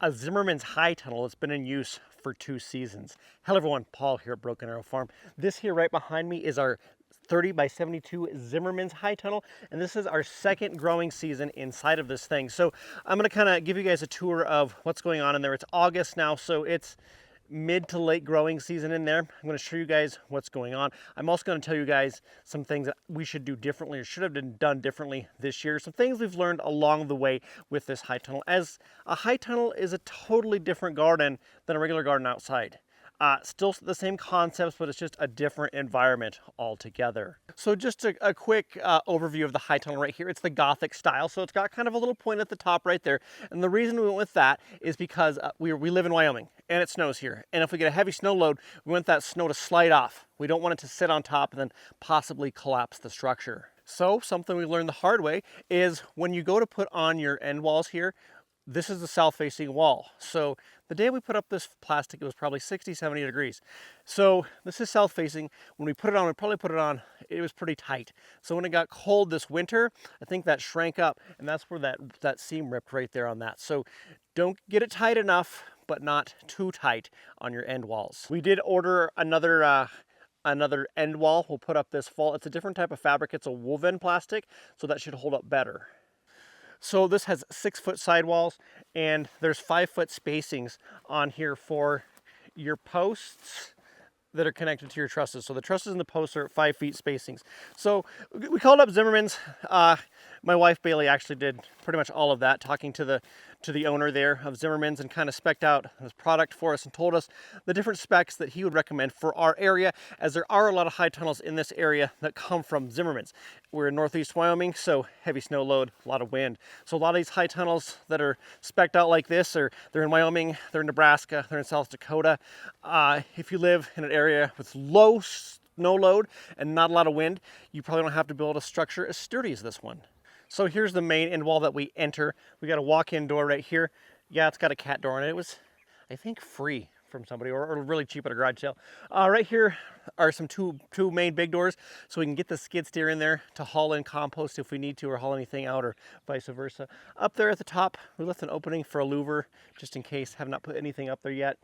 a Zimmermans high tunnel that's been in use for 2 seasons. Hello everyone, Paul here at Broken Arrow Farm. This here right behind me is our 30 by 72 Zimmermans high tunnel, and this is our second growing season inside of this thing. So I'm going to kind of give you guys a tour of what's going on in there. It's August now, so it's mid to late growing season in there. I'm going to show you guys what's going on. I'm also going to tell you guys some things that we should do differently or should have been done differently this year. Some things we've learned along the way with this high tunnel, as a high tunnel is a totally different garden than a regular garden outside. Still the same concepts, but it's just a different environment altogether. So just a quick overview of the high tunnel right here. It's the Gothic style, so it's got kind of a little point at the top right there. And the reason we went with that is because we live in Wyoming and it snows here. And if we get a heavy snow load, we want that snow to slide off. We don't want it to sit on top and then possibly collapse the structure. So something we learned the hard way is when you go to put on your end walls here, this is the south-facing wall. So the day we put up this plastic, it was probably 60, 70 degrees. So this is south-facing. When we put it on, it was pretty tight. So when it got cold this winter, I think that shrank up, and that's where that seam ripped right there on that. So don't get it tight enough, but not too tight on your end walls. We did order another end wall we'll put up this fall. It's a different type of fabric. It's a woven plastic, so that should hold up better. So this has 6-foot sidewalls, and there's 5-foot spacings on here for your posts that are connected to your trusses. So the trusses and the posts are at 5 feet spacings. So we called up Zimmermans. My wife Bailey actually did pretty much all of that, talking to the owner there of Zimmermans, and kind of spec'd out his product for us and told us the different specs that he would recommend for our area, as there are a lot of high tunnels in this area that come from Zimmermans. We're in Northeast Wyoming, so heavy snow load, a lot of wind. So a lot of these high tunnels that are spec'd out like this, they're in Wyoming, they're in Nebraska, they're in South Dakota. If you live in an area with low snow load and not a lot of wind, you probably don't have to build a structure as sturdy as this one. So here's the main end wall that we enter. We got a walk-in door right here. Yeah, it's got a cat door in it. It was, I think, free from somebody, or really cheap at a garage sale. Right here are some two main big doors, so we can get the skid steer in there to haul in compost if we need to, or haul anything out, or vice versa. Up there at the top, we left an opening for a louver, just in case. Have not put anything up there yet.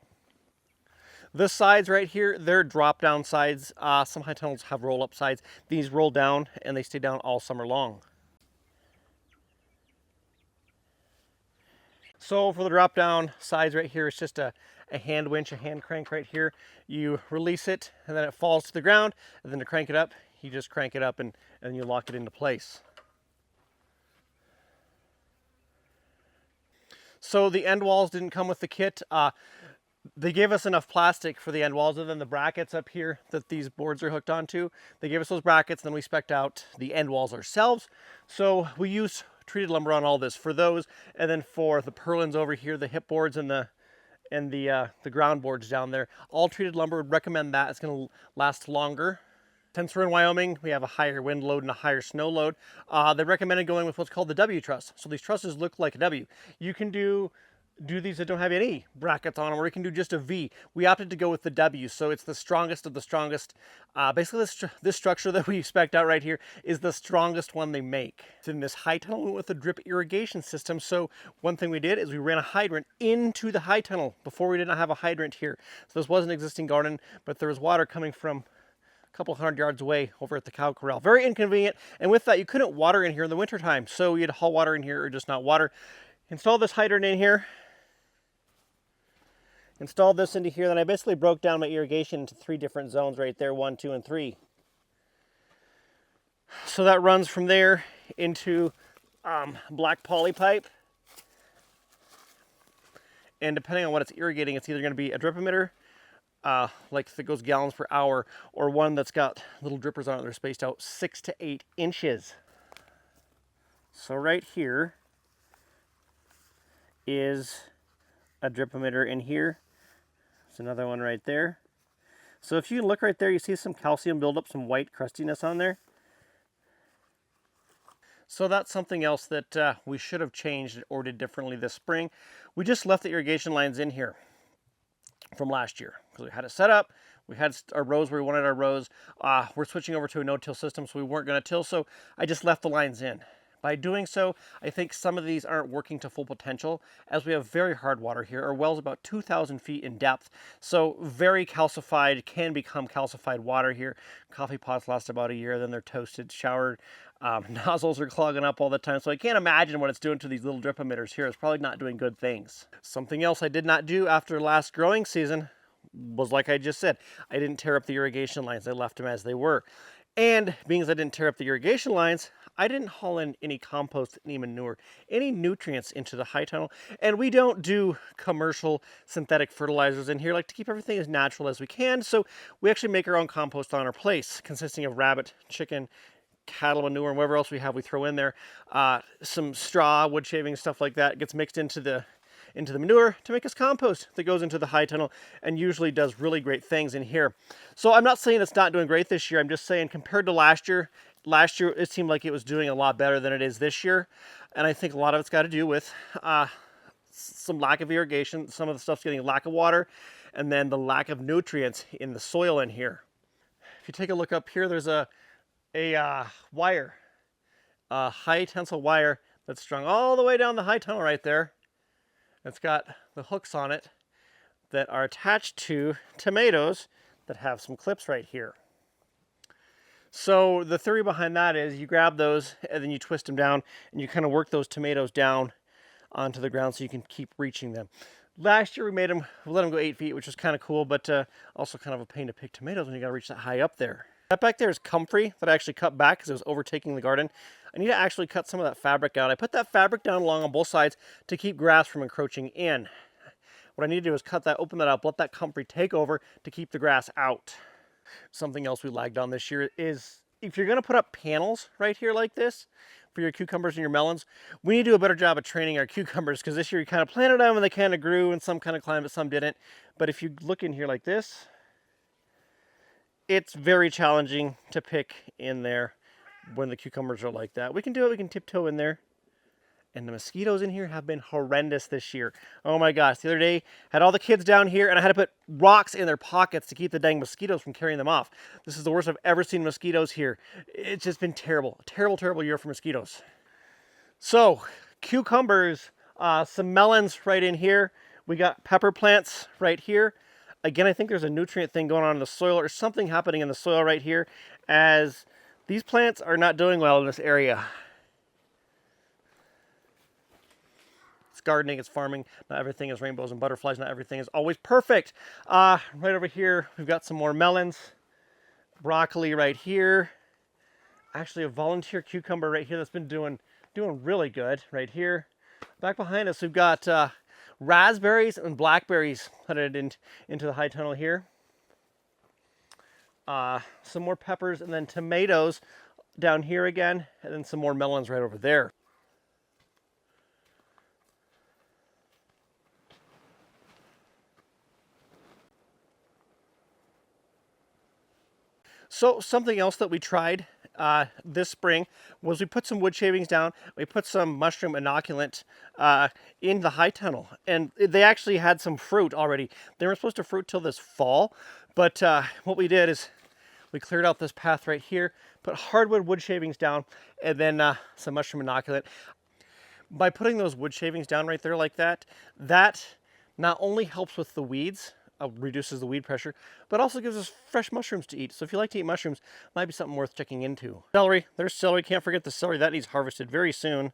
The sides right here, they're drop-down sides. Some high tunnels have roll-up sides. These roll down, and they stay down all summer long. So for the drop down sides right here, it's just a hand winch, a hand crank right here. You release it and then it falls to the ground, and then to crank it up, you just crank it up and you lock it into place. So the end walls didn't come with the kit. They gave us enough plastic for the end walls, other than the brackets up here that these boards are hooked onto. They gave us those brackets, and then we spec'd out the end walls ourselves. So we used treated lumber on all this for those, and then for the purlins over here, the hip boards and the ground boards down there, all treated lumber. Would recommend that. It's going to last longer. Since we're in Wyoming, we have a higher wind load and a higher snow load. They recommended going with what's called the W truss. So these trusses look like a W. You can do these that don't have any brackets on them, or you can do just a V. We opted to go with the W, so it's the strongest of the strongest. Basically, this structure that we spec'd out right here is the strongest one they make. In this high tunnel, we went with a drip irrigation system. So one thing we did is we ran a hydrant into the high tunnel. Before, we didn't have a hydrant here. So this was an existing garden, but there was water coming from a couple hundred yards away over at the cow corral. Very inconvenient, and with that, you couldn't water in here in the wintertime. So you had to haul water in here or just not water. Install this hydrant in here. Installed this into here, then I basically broke down my irrigation into 3 different zones right there, 1, 2, and 3. So that runs from there into black poly pipe. And depending on what it's irrigating, it's either going to be a drip emitter, like that goes gallons per hour, or one that's got little drippers on it that are spaced out 6 to 8 inches. So right here is a drip emitter in here. There's another one right there. So if you look right there, you see some calcium buildup, some white crustiness on there. So that's something else that we should have changed or did differently this spring. We just left the irrigation lines in here from last year because we had it set up. We had our rows where we wanted our rows. We're switching over to a no-till system, so we weren't going to till, so I just left the lines in. By doing so, I think some of these aren't working to full potential, as we have very hard water here. Our well's about 2,000 feet in depth, so very calcified, can become calcified water here. Coffee pots last about a year, then they're toasted, showered. Nozzles are clogging up all the time, so I can't imagine what it's doing to these little drip emitters here. It's probably not doing good things. Something else I did not do after last growing season was, like I just said, I didn't tear up the irrigation lines. I left them as they were. And being as I didn't tear up the irrigation lines, I didn't haul in any compost, any manure, any nutrients into the high tunnel. And we don't do commercial synthetic fertilizers in here. Like to keep everything as natural as we can. So we actually make our own compost on our place, consisting of rabbit, chicken, cattle manure, and whatever else we have we throw in there. Some straw, wood shavings, stuff like that gets mixed into the manure to make us compost that goes into the high tunnel and usually does really great things in here. So I'm not saying it's not doing great this year. I'm just saying compared to last year it seemed like it was doing a lot better than it is this year. And I think a lot of it's got to do with some lack of irrigation. Some of the stuff's getting a lack of water, and then the lack of nutrients in the soil in here. If you take a look up here, there's a wire, a high tensile wire that's strung all the way down the high tunnel right there. It's got the hooks on it that are attached to tomatoes that have some clips right here. So the theory behind that is you grab those and then you twist them down and you kind of work those tomatoes down onto the ground so you can keep reaching them. Last year we let them go 8 feet, which was kind of cool, but also kind of a pain to pick tomatoes when you got to reach that high up there. That back there is comfrey that I actually cut back because it was overtaking the garden. I need to actually cut some of that fabric out. I put that fabric down along on both sides to keep grass from encroaching in. What I need to do is cut that, open that up, let that comfrey take over to keep the grass out. Something else we lagged on this year is if you're going to put up panels right here like this for your cucumbers and your melons, we need to do a better job of training our cucumbers, because this year you kind of planted them and they kind of grew and some kind of climbed, but some didn't. But if you look in here like this, it's very challenging to pick in there when the cucumbers are like that. We can do it, we can tiptoe in there. And the mosquitoes in here have been horrendous this year. Oh my gosh, the other day, had all the kids down here and I had to put rocks in their pockets to keep the dang mosquitoes from carrying them off. This is the worst I've ever seen mosquitoes here. It's just been terrible. Terrible, terrible year for mosquitoes. So, cucumbers, some melons right in here. We got pepper plants right here. Again, I think there's a nutrient thing going on in the soil or something happening in the soil right here, as these plants are not doing well in this area. It's gardening, it's farming. Not everything is rainbows and butterflies. Not everything is always perfect. Right over here, we've got some more melons. Broccoli right here. Actually, a volunteer cucumber right here that's been doing really good right here. Back behind us, we've got raspberries and blackberries headed into the high tunnel here. Some more peppers and then tomatoes down here again, and then some more melons right over there. So something else that we tried this spring was we put some wood shavings down. We put some mushroom inoculant in the high tunnel, and they actually had some fruit already. They weren't supposed to fruit till this fall, but what we did is we cleared out this path right here, put hardwood wood shavings down, and then some mushroom inoculant. By putting those wood shavings down right there like that, that not only helps with the weeds, reduces the weed pressure, but also gives us fresh mushrooms to eat. So if you like to eat mushrooms, might be something worth checking into. Celery, there's celery. Can't forget the celery. That needs harvested very soon.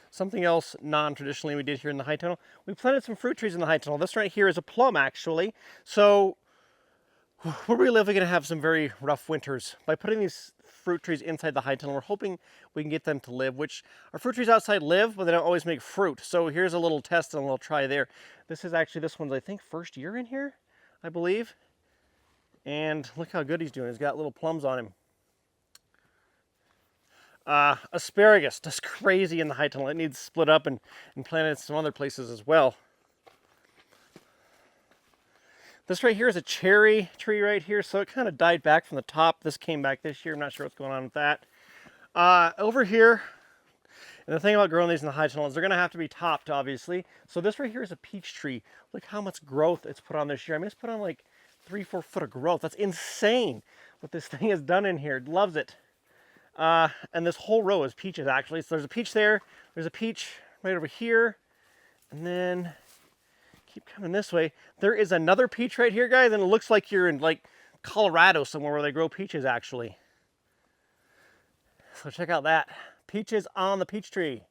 Something else non-traditionally we did here in the high tunnel, we planted some fruit trees in the high tunnel. This right here is a plum, actually. So where we live, we're going to have some very rough winters. By putting these fruit trees inside the high tunnel, we're hoping we can get them to live, which our fruit trees outside live, but they don't always make fruit. So here's a little test and a little try there. This one's, I think, first year in here, I believe. And look how good he's doing. He's got little plums on him. Asparagus, just crazy in the high tunnel. It needs split up and planted in some other places as well. This right here is a cherry tree right here, so it kind of died back from the top. This came back this year. I'm not sure what's going on with that. Over here, and the thing about growing these in the high tunnel is they're going to have to be topped, obviously. So this right here is a peach tree. Look how much growth it's put on this year. I mean, it's put on like 3-4 foot of growth. That's insane what this thing has done in here. It loves it. And this whole row is peaches actually. So there's a peach there, there's a peach right over here, and then keep coming this way. There is another peach right here, guys, and it looks like you're in like Colorado somewhere where they grow peaches actually. So check out that. Peaches on the peach tree.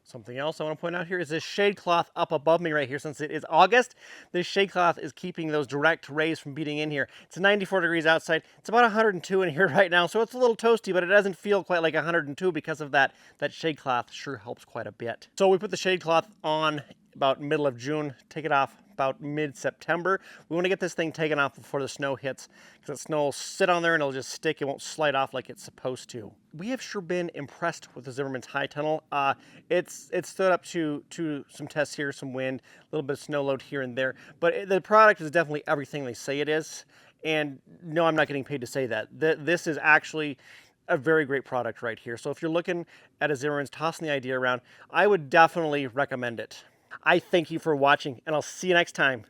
Something else I want to point out here is this shade cloth up above me right here. Since it is August, this shade cloth is keeping those direct rays from beating in here. It's 94 degrees outside. It's about 102 in here right now, so it's a little toasty, but it doesn't feel quite like 102 because of that. That shade cloth sure helps quite a bit. So we put the shade cloth on about middle of June, take it off about mid-September. We want to get this thing taken off before the snow hits, because the snow will sit on there and it'll just stick. It won't slide off like it's supposed to. We have sure been impressed with the Zimmermans high tunnel. It's stood up to some tests here, some wind, a little bit of snow load here and there, but the product is definitely everything they say it is. And no, I'm not getting paid to say that. This is actually a very great product right here. So if you're looking at a Zimmermans, tossing the idea around, I would definitely recommend it. I thank you for watching, and I'll see you next time.